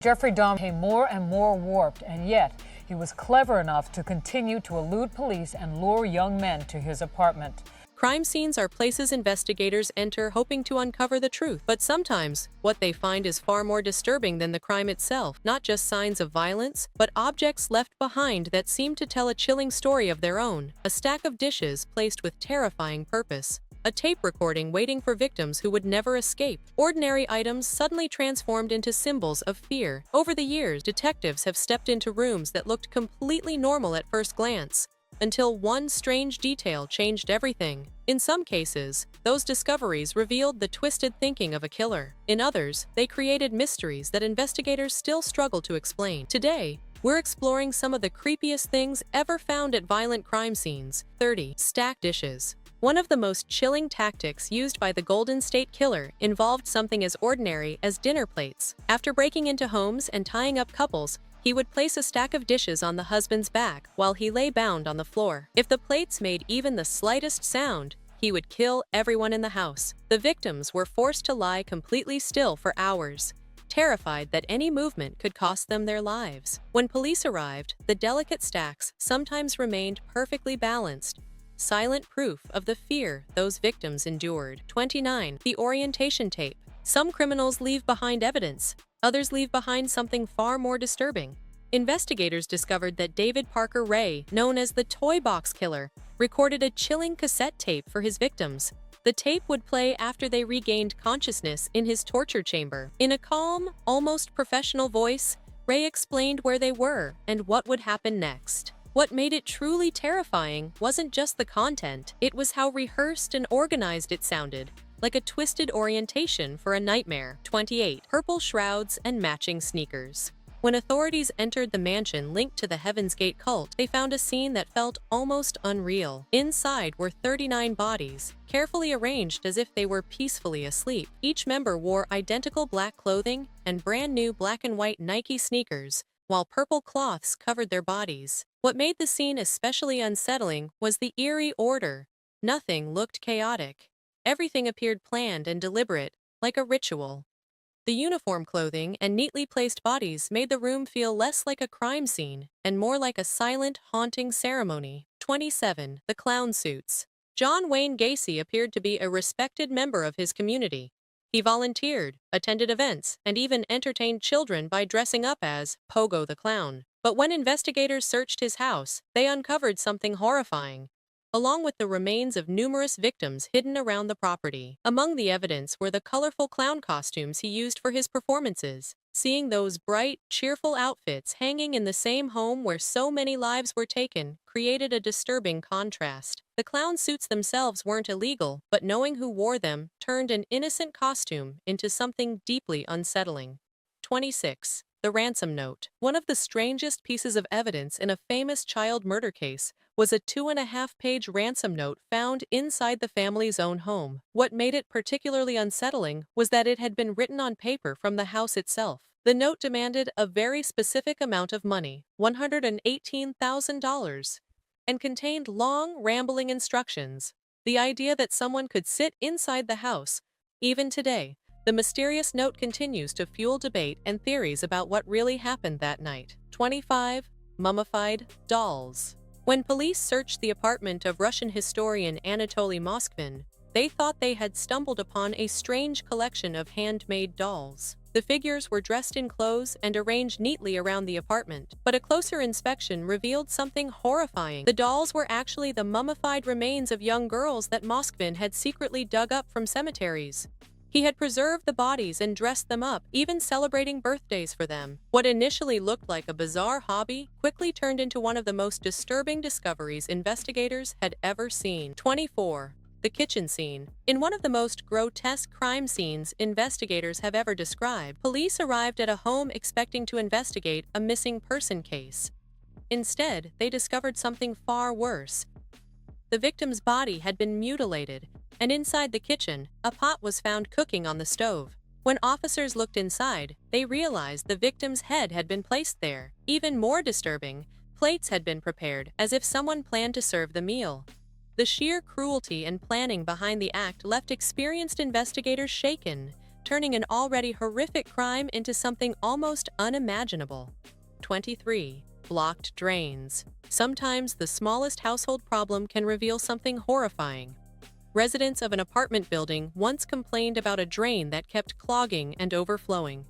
Jeffrey Dahmer became more and more warped, and yet he was clever enough to continue to elude police and lure young men to his apartment. Crime scenes are places investigators enter hoping to uncover the truth, but sometimes what they find is far more disturbing than the crime itself. Not just signs of violence, but objects left behind that seem to tell a chilling story of their own. A stack of dishes placed with terrifying purpose. A tape recording waiting for victims who would never escape. Ordinary items suddenly transformed into symbols of fear. Over the years, detectives have stepped into rooms that looked completely normal at first glance, until one strange detail changed everything. In some cases, those discoveries revealed the twisted thinking of a killer. In others, they created mysteries that investigators still struggle to explain. Today, we're exploring some of the creepiest things ever found at violent crime scenes. 30. Stacked dishes. One of the most chilling tactics used by the Golden State Killer involved something as ordinary as dinner plates. After breaking into homes and tying up couples, he would place a stack of dishes on the husband's back while he lay bound on the floor. If the plates made even the slightest sound, he would kill everyone in the house. The victims were forced to lie completely still for hours, terrified that any movement could cost them their lives. When police arrived, the delicate stacks sometimes remained perfectly balanced, silent proof of the fear those victims endured. 29. The orientation tape. Some criminals leave behind evidence. Others leave behind something far more disturbing. Investigators discovered that David Parker Ray, known as the Toy Box Killer, recorded a chilling cassette tape for his victims. The tape would play after they regained consciousness in his torture chamber. In a calm, almost professional voice, Ray explained where they were and what would happen next. What made it truly terrifying wasn't just the content, it was how rehearsed and organized it sounded, like a twisted orientation for a nightmare. 28. Purple shrouds and matching sneakers. When authorities entered the mansion linked to the Heaven's Gate cult, they found a scene that felt almost unreal. Inside were 39 bodies, carefully arranged as if they were peacefully asleep. Each member wore identical black clothing and brand new black and white Nike sneakers, while purple cloths covered their bodies. What made the scene especially unsettling was the eerie order. Nothing looked chaotic. Everything appeared planned and deliberate, like a ritual. The uniform clothing and neatly placed bodies made the room feel less like a crime scene and more like a silent, haunting ceremony. 27. The clown suits. John Wayne Gacy appeared to be a respected member of his community. He volunteered, attended events, and even entertained children by dressing up as Pogo the Clown. But when investigators searched his house, they uncovered something horrifying, along with the remains of numerous victims hidden around the property. Among the evidence were the colorful clown costumes he used for his performances. Seeing those bright, cheerful outfits hanging in the same home where so many lives were taken created a disturbing contrast. The clown suits themselves weren't illegal, but knowing who wore them turned an innocent costume into something deeply unsettling. 26. The ransom note. One of the strangest pieces of evidence in a famous child murder case was a 2.5-page ransom note found inside the family's own home. What made it particularly unsettling was that it had been written on paper from the house itself. The note demanded a very specific amount of money, $118,000, and contained long, rambling instructions. The idea that someone could sit inside the house, even today, the mysterious note continues to fuel debate and theories about what really happened that night. 25. Mummified dolls. When police searched the apartment of Russian historian Anatoly Moskvin, they thought they had stumbled upon a strange collection of handmade dolls. The figures were dressed in clothes and arranged neatly around the apartment, but a closer inspection revealed something horrifying. The dolls were actually the mummified remains of young girls that Moskvin had secretly dug up from cemeteries. He had preserved the bodies and dressed them up, even celebrating birthdays for them. What initially looked like a bizarre hobby quickly turned into one of the most disturbing discoveries investigators had ever seen. 24. The kitchen scene. In one of the most grotesque crime scenes investigators have ever described, police arrived at a home expecting to investigate a missing person case. Instead, they discovered something far worse. The victim's body had been mutilated, and inside the kitchen, a pot was found cooking on the stove. When officers looked inside, they realized the victim's head had been placed there. Even more disturbing, plates had been prepared as if someone planned to serve the meal. The sheer cruelty and planning behind the act left experienced investigators shaken. turning an already horrific crime into something almost unimaginable. 23. Blocked drains. Sometimes the smallest household problem can reveal something horrifying. Residents of an apartment building once complained about a drain that kept clogging and overflowing.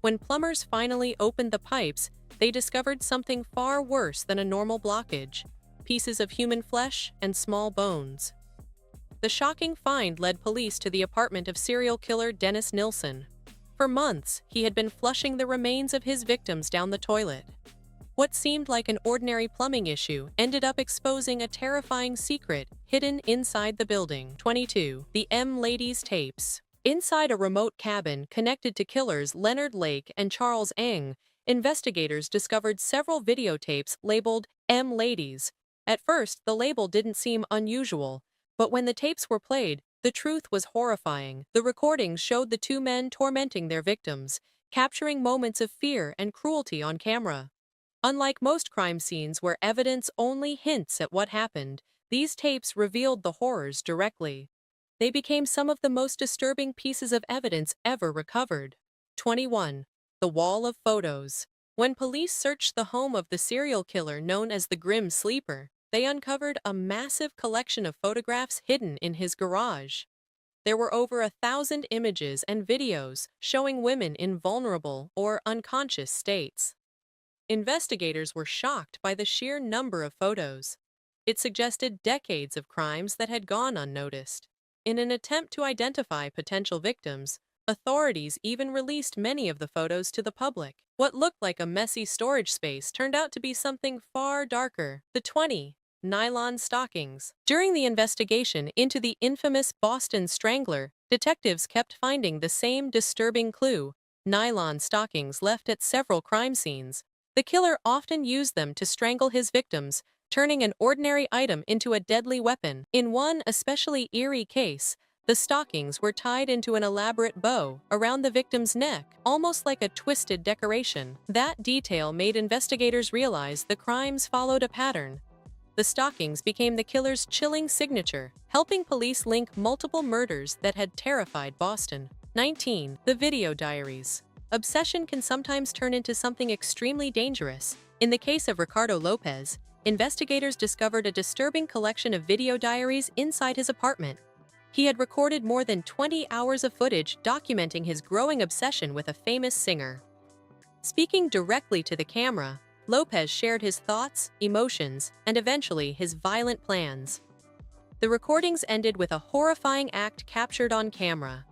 When plumbers finally opened the pipes, they discovered something far worse than a normal blockage: pieces of human flesh and small bones. The shocking find led police to the apartment of serial killer Dennis Nilsen. For months, he had been flushing the remains of his victims down the toilet. What seemed like an ordinary plumbing issue ended up exposing a terrifying secret hidden inside the building. 22. The M Ladies tapes. Inside a remote cabin connected to killers Leonard Lake and Charles Ng, investigators discovered several videotapes labeled M Ladies. At first, the label didn't seem unusual, but when the tapes were played, the truth was horrifying. The recordings showed the two men tormenting their victims, capturing moments of fear and cruelty on camera. Unlike most crime scenes where evidence only hints at what happened, these tapes revealed the horrors directly. They became some of the most disturbing pieces of evidence ever recovered. 21. The wall of photos. When police searched the home of the serial killer known as the Grim Sleeper, they uncovered a massive collection of photographs hidden in his garage. There were over 1,000 images and videos showing women in vulnerable or unconscious states. Investigators were shocked by the sheer number of photos. It suggested decades of crimes that had gone unnoticed. In an attempt to identify potential victims, authorities even released many of the photos to the public. What looked like a messy storage space turned out to be something far darker. The 20. Nylon stockings. During the investigation into the infamous Boston Strangler, detectives kept finding the same disturbing clue: nylon stockings left at several crime scenes. The killer often used them to strangle his victims, turning an ordinary item into a deadly weapon. In one especially eerie case, the stockings were tied into an elaborate bow around the victim's neck, almost like a twisted decoration. That detail made investigators realize the crimes followed a pattern. The stockings became the killer's chilling signature, helping police link multiple murders that had terrified Boston. 19. The video diaries. Obsession can sometimes turn into something extremely dangerous. In the case of Ricardo Lopez, investigators discovered a disturbing collection of video diaries inside his apartment. He had recorded more than 20 hours of footage documenting his growing obsession with a famous singer. Speaking directly to the camera, Lopez shared his thoughts, emotions, and eventually his violent plans. The recordings ended with a horrifying act captured on camera.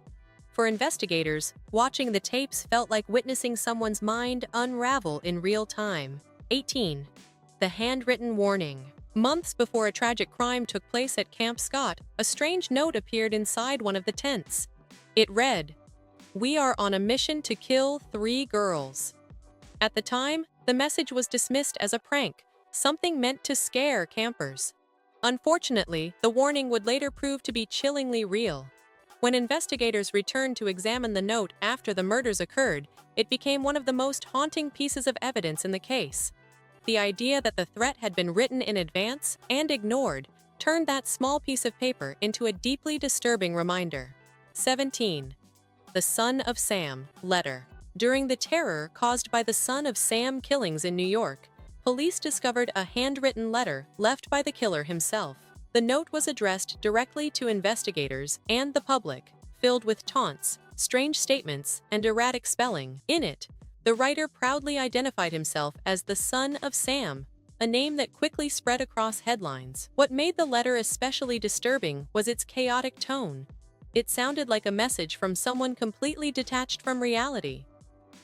For investigators, watching the tapes felt like witnessing someone's mind unravel in real time. 18. The handwritten warning. Months before a tragic crime took place at Camp Scott, a strange note appeared inside one of the tents. It read, "We are on a mission to kill 3 girls." At the time, the message was dismissed as a prank, something meant to scare campers. Unfortunately, the warning would later prove to be chillingly real. When investigators returned to examine the note after the murders occurred, it became one of the most haunting pieces of evidence in the case. The idea that the threat had been written in advance and ignored turned that small piece of paper into a deeply disturbing reminder. 17. The Son of Sam letter. During the terror caused by the Son of Sam killings in New York, police discovered a handwritten letter left by the killer himself. The note was addressed directly to investigators and the public, filled with taunts, strange statements, and erratic spelling. In it, the writer proudly identified himself as the Son of Sam, a name that quickly spread across headlines. What made the letter especially disturbing was its chaotic tone. It sounded like a message from someone completely detached from reality.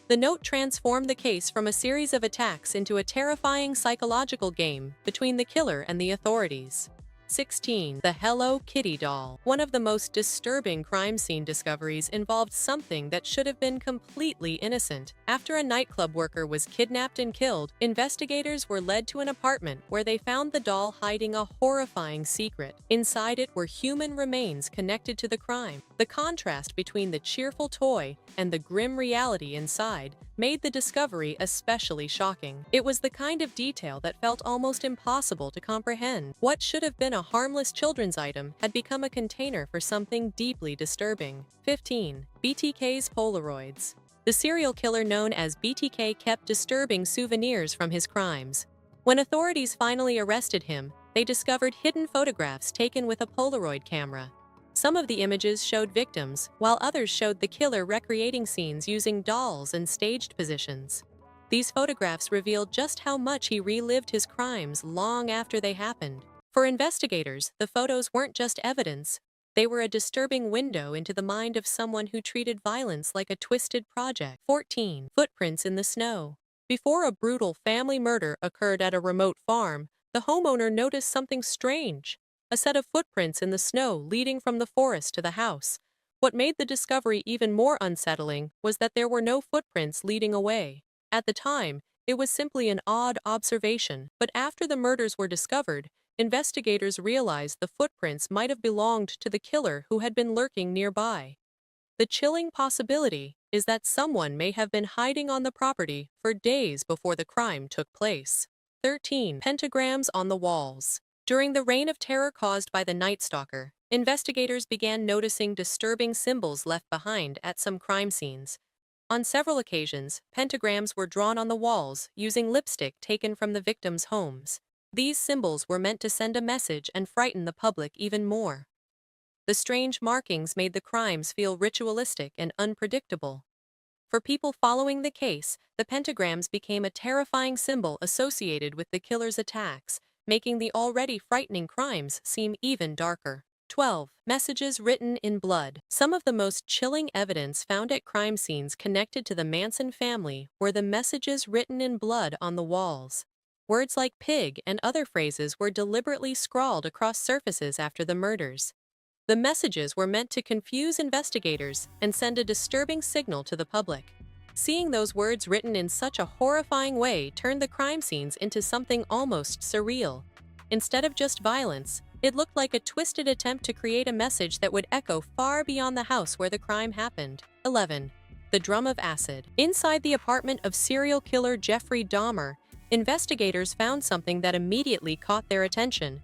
The note transformed the case from a series of attacks into a terrifying psychological game between the killer and the authorities. 16. The Hello Kitty doll. One of the most disturbing crime scene discoveries involved something that should have been completely innocent. After a nightclub worker was kidnapped and killed, investigators were led to an apartment where they found the doll hiding a horrifying secret. Inside it were human remains connected to the crime. The contrast between the cheerful toy and the grim reality inside made the discovery especially shocking. It was the kind of detail that felt almost impossible to comprehend. What should have been a harmless children's item had become a container for something deeply disturbing. 15. BTK's Polaroids. The serial killer known as BTK kept disturbing souvenirs from his crimes. When authorities finally arrested him, they discovered hidden photographs taken with a Polaroid camera. Some of the images showed victims, while others showed the killer recreating scenes using dolls and staged positions. These photographs revealed just how much he relived his crimes long after they happened. For investigators, the photos weren't just evidence. They were a disturbing window into the mind of someone who treated violence like a twisted project. 14. Footprints in the snow. Before a brutal family murder occurred at a remote farm, the homeowner noticed something strange: a set of footprints in the snow leading from the forest to the house. What made the discovery even more unsettling was that there were no footprints leading away. At the time, it was simply an odd observation, but after the murders were discovered, investigators realized the footprints might have belonged to the killer who had been lurking nearby. The chilling possibility is that someone may have been hiding on the property for days before the crime took place. 13. Pentagrams on the walls. During the reign of terror caused by the Night Stalker, investigators began noticing disturbing symbols left behind at some crime scenes. On several occasions, pentagrams were drawn on the walls using lipstick taken from the victims' homes. These symbols were meant to send a message and frighten the public even more. The strange markings made the crimes feel ritualistic and unpredictable. For people following the case, the pentagrams became a terrifying symbol associated with the killer's attacks, making the already frightening crimes seem even darker. 12. Messages written in blood. Some of the most chilling evidence found at crime scenes connected to the Manson family were the messages written in blood on the walls. Words like pig and other phrases were deliberately scrawled across surfaces after the murders. The messages were meant to confuse investigators and send a disturbing signal to the public. Seeing those words written in such a horrifying way turned the crime scenes into something almost surreal. Instead of just violence, it looked like a twisted attempt to create a message that would echo far beyond the house where the crime happened. 11. The drum of acid. Inside the apartment of serial killer Jeffrey Dahmer, investigators found something that immediately caught their attention: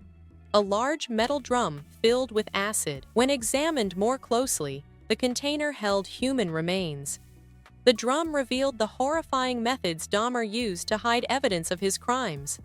a large metal drum filled with acid. When examined more closely, the container held human remains. The drum revealed the horrifying methods Dahmer used to hide evidence of his crimes.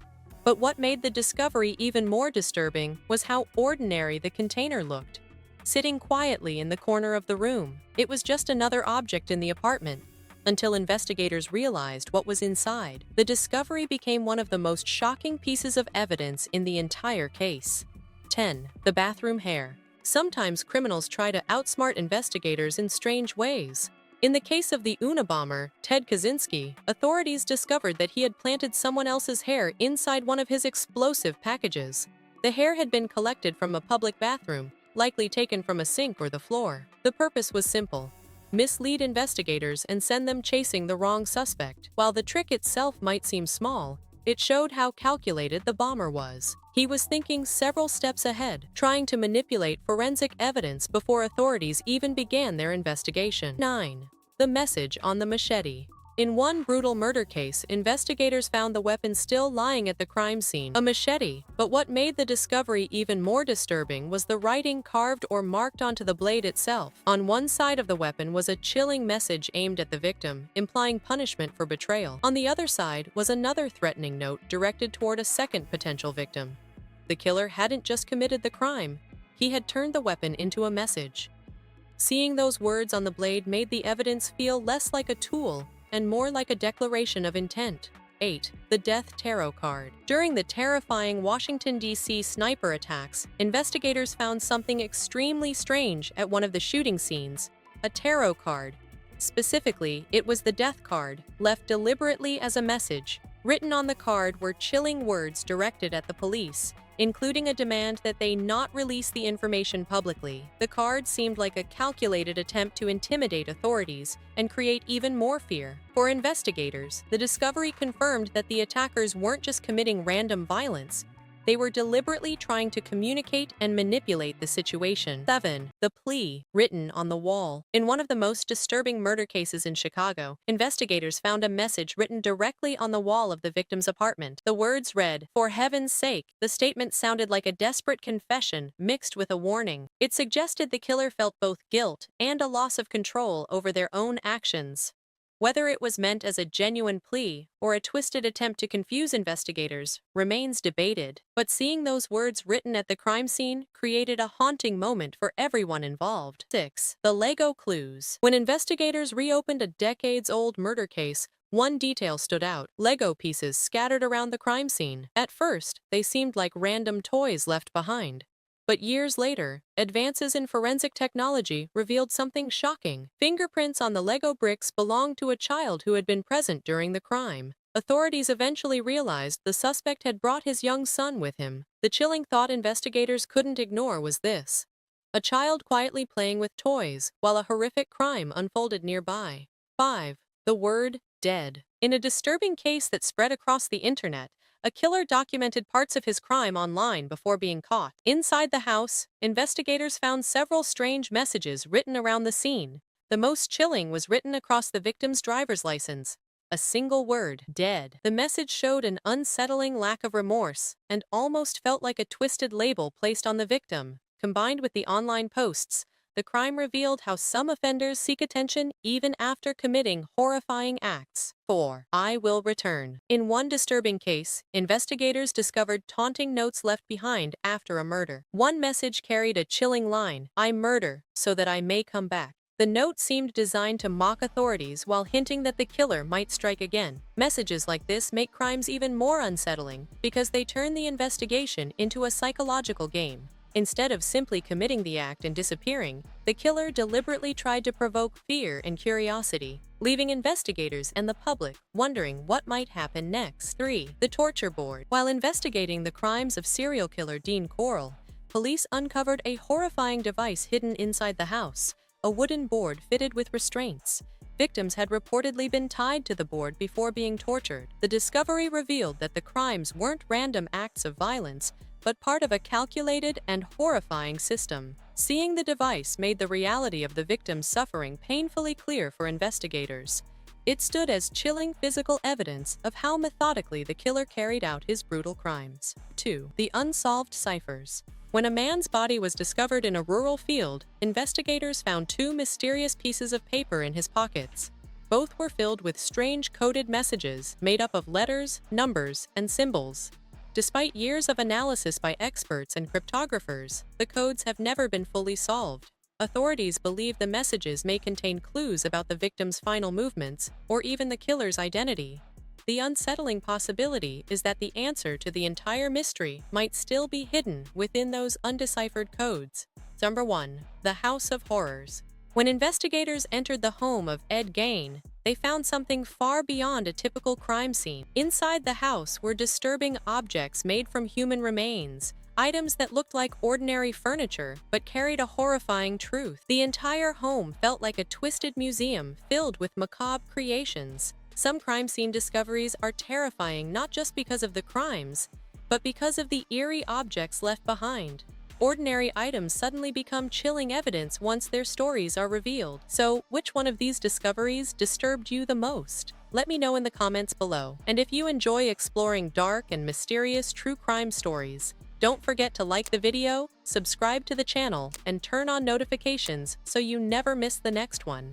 But what made the discovery even more disturbing was how ordinary the container looked. Sitting quietly in the corner of the room, it was just another object in the apartment. Until investigators realized what was inside, the discovery became one of the most shocking pieces of evidence in the entire case. 10. The bathroom hair. Sometimes criminals try to outsmart investigators in strange ways. In the case of the Unabomber, Ted Kaczynski, authorities discovered that he had planted someone else's hair inside one of his explosive packages. The hair had been collected from a public bathroom, likely taken from a sink or the floor. The purpose was simple: mislead investigators and send them chasing the wrong suspect. While the trick itself might seem small, it showed how calculated the bomber was. He was thinking several steps ahead, trying to manipulate forensic evidence before authorities even began their investigation. 9. The message on the machete. In one brutal murder case, investigators found the weapon still lying at the crime scene, a machete. But what made the discovery even more disturbing was the writing carved or marked onto the blade itself. On one side of the weapon was a chilling message aimed at the victim, implying punishment for betrayal. On the other side was another threatening note directed toward a second potential victim. The killer hadn't just committed the crime, he had turned the weapon into a message. Seeing those words on the blade made the evidence feel less like a tool and more like a declaration of intent. 8. The Death Tarot Card. During the terrifying Washington, D.C. sniper attacks, investigators found something extremely strange at one of the shooting scenes: a tarot card. Specifically, it was the death card, left deliberately as a message. Written on the card were chilling words directed at the police, including a demand that they not release the information publicly. The card seemed like a calculated attempt to intimidate authorities and create even more fear. For investigators, the discovery confirmed that the attackers weren't just committing random violence. They were deliberately trying to communicate and manipulate the situation. 7. The plea, written on the wall. In one of the most disturbing murder cases in Chicago, investigators found a message written directly on the wall of the victim's apartment. The words read, "For heaven's sake." The statement sounded like a desperate confession mixed with a warning. It suggested the killer felt both guilt and a loss of control over their own actions. Whether it was meant as a genuine plea or a twisted attempt to confuse investigators remains debated, but seeing those words written at the crime scene created a haunting moment for everyone involved. 6. The Lego clues. When investigators reopened a decades-old murder case, one detail stood out: Lego pieces scattered around the crime scene. At first, they seemed like random toys left behind. But years later, advances in forensic technology revealed something shocking. Fingerprints on the Lego bricks belonged to a child who had been present during the crime. Authorities eventually realized the suspect had brought his young son with him. The chilling thought investigators couldn't ignore was this: a child quietly playing with toys while a horrific crime unfolded nearby. 5. The word dead. In a disturbing case that spread across the internet, a killer documented parts of his crime online before being caught. Inside the house, investigators found several strange messages written around the scene. The most chilling was written across the victim's driver's license. A single word, dead. The message showed an unsettling lack of remorse and almost felt like a twisted label placed on the victim. Combined with the online posts, the crime revealed how some offenders seek attention even after committing horrifying acts. 4. I will return. In one disturbing case, investigators discovered taunting notes left behind after a murder. One message carried a chilling line: "I murder so that I may come back." The note seemed designed to mock authorities while hinting that the killer might strike again. Messages like this make crimes even more unsettling because they turn the investigation into a psychological game. Instead of simply committing the act and disappearing, the killer deliberately tried to provoke fear and curiosity, leaving investigators and the public wondering what might happen next. 3. The torture board. While investigating the crimes of serial killer Dean Corll, police uncovered a horrifying device hidden inside the house: a wooden board fitted with restraints. Victims had reportedly been tied to the board before being tortured. The discovery revealed that the crimes weren't random acts of violence, but part of a calculated and horrifying system. Seeing the device made the reality of the victim's suffering painfully clear for investigators. It stood as chilling physical evidence of how methodically the killer carried out his brutal crimes. 2. The unsolved ciphers. When a man's body was discovered in a rural field, investigators found 2 mysterious pieces of paper in his pockets. Both were filled with strange coded messages made up of letters, numbers, and symbols. Despite years of analysis by experts and cryptographers, the codes have never been fully solved. Authorities believe the messages may contain clues about the victim's final movements or even the killer's identity. The unsettling possibility is that the answer to the entire mystery might still be hidden within those undeciphered codes. Number 1. The House of Horrors. When investigators entered the home of Ed Gein, they found something far beyond a typical crime scene. Inside the house were disturbing objects made from human remains, items that looked like ordinary furniture but carried a horrifying truth. The entire home felt like a twisted museum filled with macabre creations. Some crime scene discoveries are terrifying not just because of the crimes, but because of the eerie objects left behind. Ordinary items suddenly become chilling evidence once their stories are revealed. So, which one of these discoveries disturbed you the most? Let me know in the comments below. And if you enjoy exploring dark and mysterious true crime stories, don't forget to like the video, subscribe to the channel, and turn on notifications so you never miss the next one.